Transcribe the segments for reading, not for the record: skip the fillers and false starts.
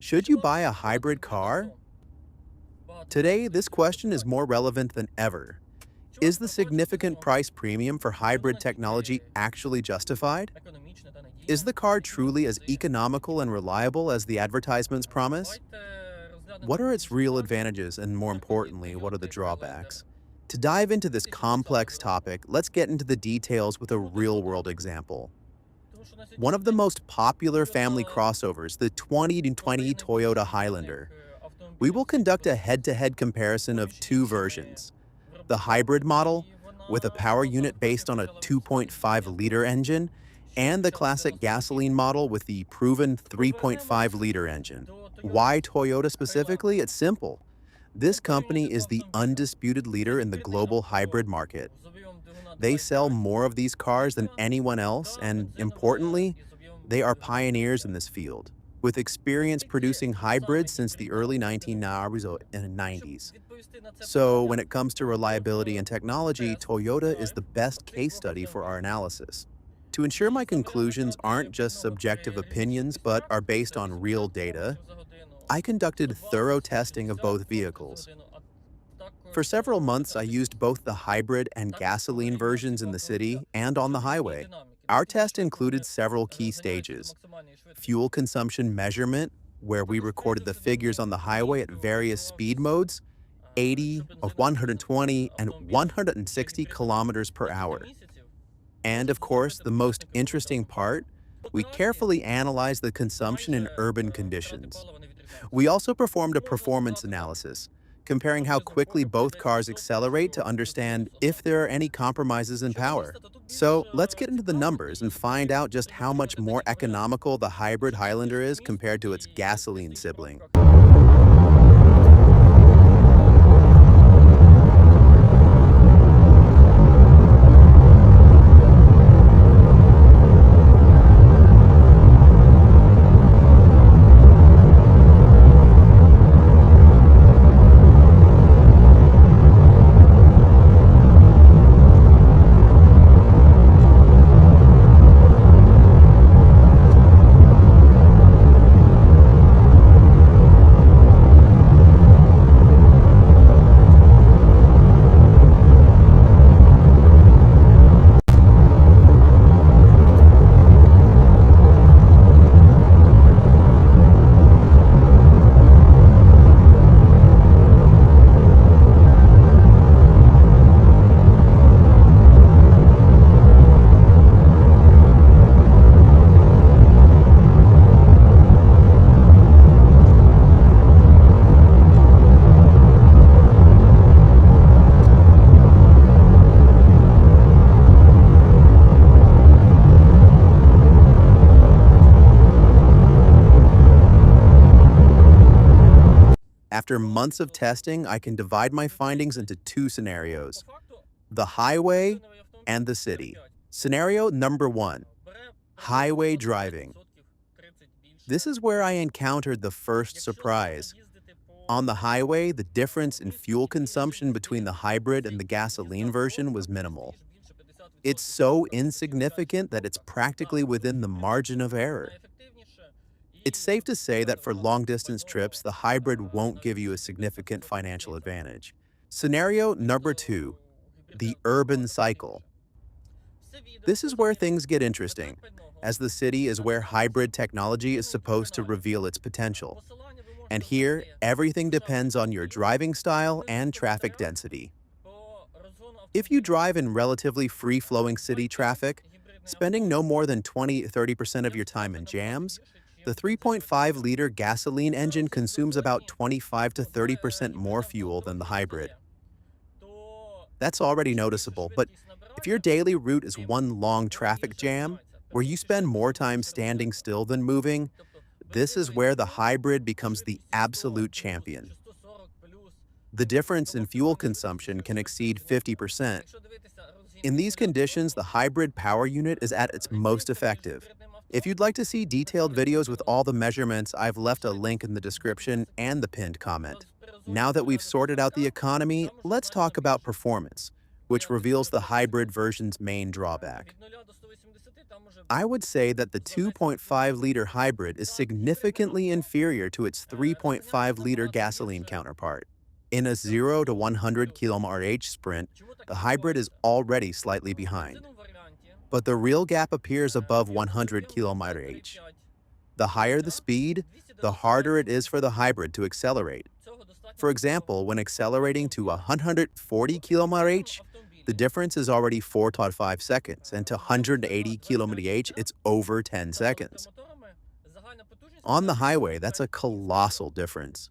Should you buy a hybrid car? Today, this question is more relevant than ever. Is the significant price premium for hybrid technology actually justified? Is the car truly as economical and reliable as the advertisements promise? What are its real advantages, and more importantly, what are the drawbacks? To dive into this complex topic, let's get into the details with a real-world example. One of the most popular family crossovers, the 2020 Toyota Highlander. We will conduct a head-to-head comparison of two versions. The hybrid model, with a power unit based on a 2.5-liter engine, and the classic gasoline model with the proven 3.5-liter engine. Why Toyota specifically? It's simple. This company is the undisputed leader in the global hybrid market. They sell more of these cars than anyone else, and importantly, they are pioneers in this field, with experience producing hybrids since the early 1990s. So when it comes to reliability and technology, Toyota is the best case study for our analysis. To ensure my conclusions aren't just subjective opinions but are based on real data, I conducted thorough testing of both vehicles. For several months, I used both the hybrid and gasoline versions in the city and on the highway. Our test included several key stages: fuel consumption measurement, where we recorded the figures on the highway at various speed modes, 80, 120, and 160 kilometers per hour. And of course, the most interesting part, we carefully analyzed the consumption in urban conditions. We also performed a performance analysis, comparing how quickly both cars accelerate to understand if there are any compromises in power. So let's get into the numbers and find out just how much more economical the hybrid Highlander is compared to its gasoline sibling. After months of testing, I can divide my findings into two scenarios: the highway and the city. Scenario number one, highway driving. This is where I encountered the first surprise. On the highway, the difference in fuel consumption between the hybrid and the gasoline version was minimal. It's so insignificant that it's practically within the margin of error. It's safe to say that for long-distance trips, the hybrid won't give you a significant financial advantage. Scenario number two, the urban cycle. This is where things get interesting, as the city is where hybrid technology is supposed to reveal its potential. And here, everything depends on your driving style and traffic density. If you drive in relatively free-flowing city traffic, spending no more than 20–30% of your time in jams, the 3.5-liter gasoline engine consumes about 25 to 30% more fuel than the hybrid. That's already noticeable, but if your daily route is one long traffic jam, where you spend more time standing still than moving, this is where the hybrid becomes the absolute champion. The difference in fuel consumption can exceed 50%. In these conditions, the hybrid power unit is at its most effective. If you'd like to see detailed videos with all the measurements, I've left a link in the description and the pinned comment. Now that we've sorted out the economy, let's talk about performance, which reveals the hybrid version's main drawback. I would say that the 2.5-liter hybrid is significantly inferior to its 3.5-liter gasoline counterpart. In a 0 to 100 km/h sprint, the hybrid is already slightly behind. But the real gap appears above 100 km/h. The higher the speed, the harder it is for the hybrid to accelerate. For example, when accelerating to 140 km/h, the difference is already 4.5 seconds, and to 180 km/h, it's over 10 seconds. On the highway, that's a colossal difference.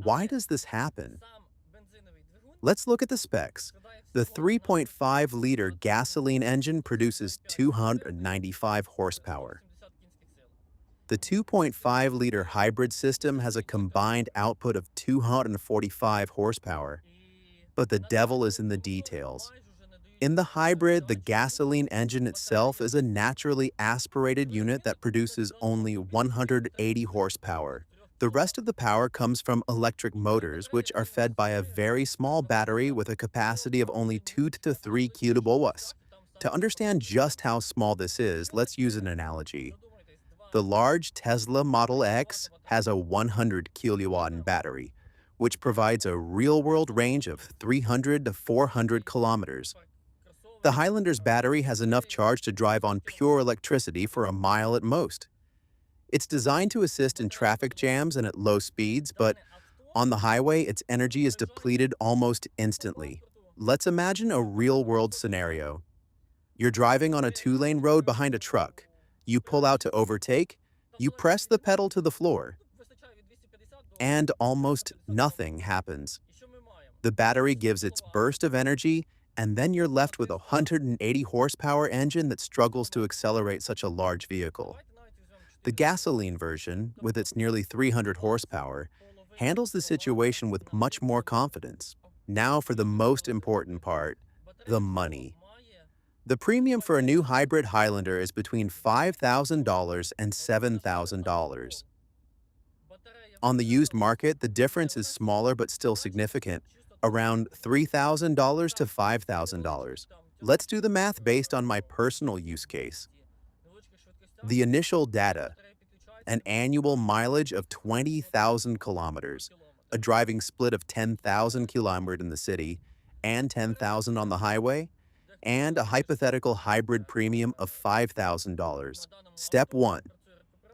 Why does this happen? Let's look at the specs. The 3.5-liter gasoline engine produces 295 horsepower. The 2.5-liter hybrid system has a combined output of 245 horsepower. But the devil is in the details. In the hybrid, the gasoline engine itself is a naturally aspirated unit that produces only 180 horsepower. The rest of the power comes from electric motors, which are fed by a very small battery with a capacity of only 2 to 3 kilowatts. To understand just how small this is, let's use an analogy. The large Tesla Model X has a 100 kilowatt battery, which provides a real-world range of 300 to 400 kilometers. The Highlander's battery has enough charge to drive on pure electricity for a mile at most. It's designed to assist in traffic jams and at low speeds, but on the highway, its energy is depleted almost instantly. Let's imagine a real-world scenario. You're driving on a two-lane road behind a truck. You pull out to overtake, you press the pedal to the floor, and almost nothing happens. The battery gives its burst of energy, and then you're left with a 180 horsepower engine that struggles to accelerate such a large vehicle. The gasoline version, with its nearly 300 horsepower, handles the situation with much more confidence. Now for the most important part, the money. The premium for a new hybrid Highlander is between $5,000 and $7,000. On the used market, the difference is smaller but still significant, around $3,000 to $5,000. Let's do the math based on my personal use case. The initial data: an annual mileage of 20,000 kilometers, a driving split of 10,000 kilometers in the city and 10,000 on the highway, and a hypothetical hybrid premium of $5,000. Step 1.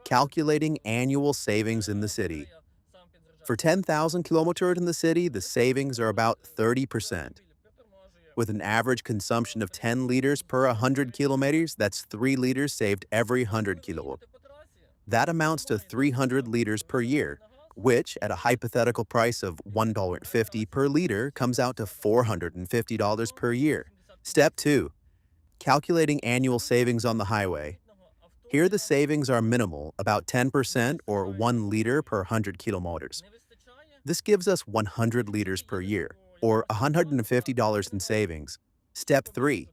Calculating annual savings in the city. For 10,000 kilometers in the city, the savings are about 30%. With an average consumption of 10 liters per 100 kilometers, that's 3 liters saved every 100 kilometers. That amounts to 300 liters per year, which, at a hypothetical price of $1.50 per liter, comes out to $450 per year. Step 2. Calculating annual savings on the highway. Here the savings are minimal, about 10% or 1 liter per 100 kilometers. This gives us 100 liters per year, or $150 in savings. Step 3.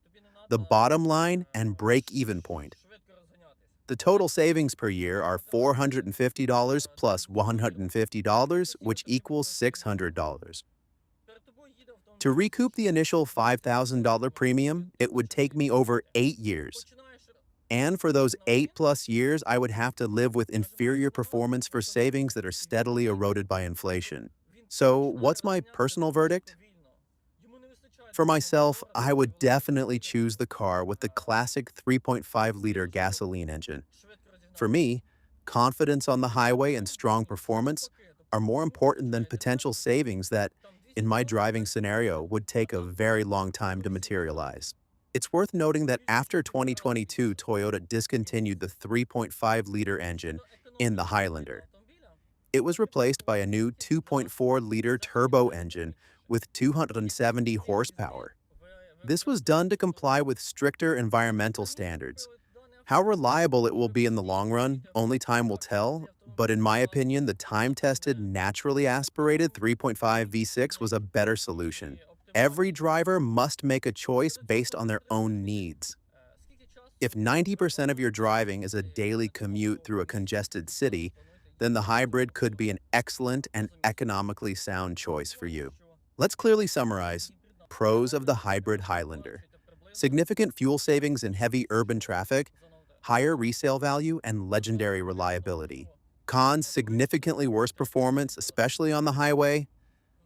The bottom line and break-even point. The total savings per year are $450 plus $150, which equals $600. To recoup the initial $5,000 premium, it would take me over 8 years. And for those 8+ years, I would have to live with inferior performance for savings that are steadily eroded by inflation. So, what's my personal verdict? For myself, I would definitely choose the car with the classic 3.5-liter gasoline engine. For me, confidence on the highway and strong performance are more important than potential savings that, in my driving scenario, would take a very long time to materialize. It's worth noting that after 2022, Toyota discontinued the 3.5-liter engine in the Highlander. It was replaced by a new 2.4-liter turbo engine with 270 horsepower. This was done to comply with stricter environmental standards. How reliable it will be in the long run, only time will tell, but in my opinion, the time-tested, naturally aspirated 3.5 V6 was a better solution. Every driver must make a choice based on their own needs. If 90% of your driving is a daily commute through a congested city, then the hybrid could be an excellent and economically sound choice for you. Let's clearly summarize. Pros of the hybrid Highlander: significant fuel savings in heavy urban traffic, higher resale value, and legendary reliability. Cons: significantly worse performance, especially on the highway,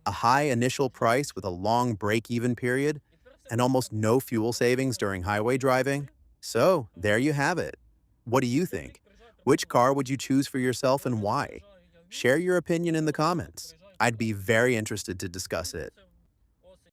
a high initial price with a long break-even period, and almost no fuel savings during highway driving. So, there you have it. What do you think? Which car would you choose for yourself and why? Share your opinion in the comments. I'd be very interested to discuss it.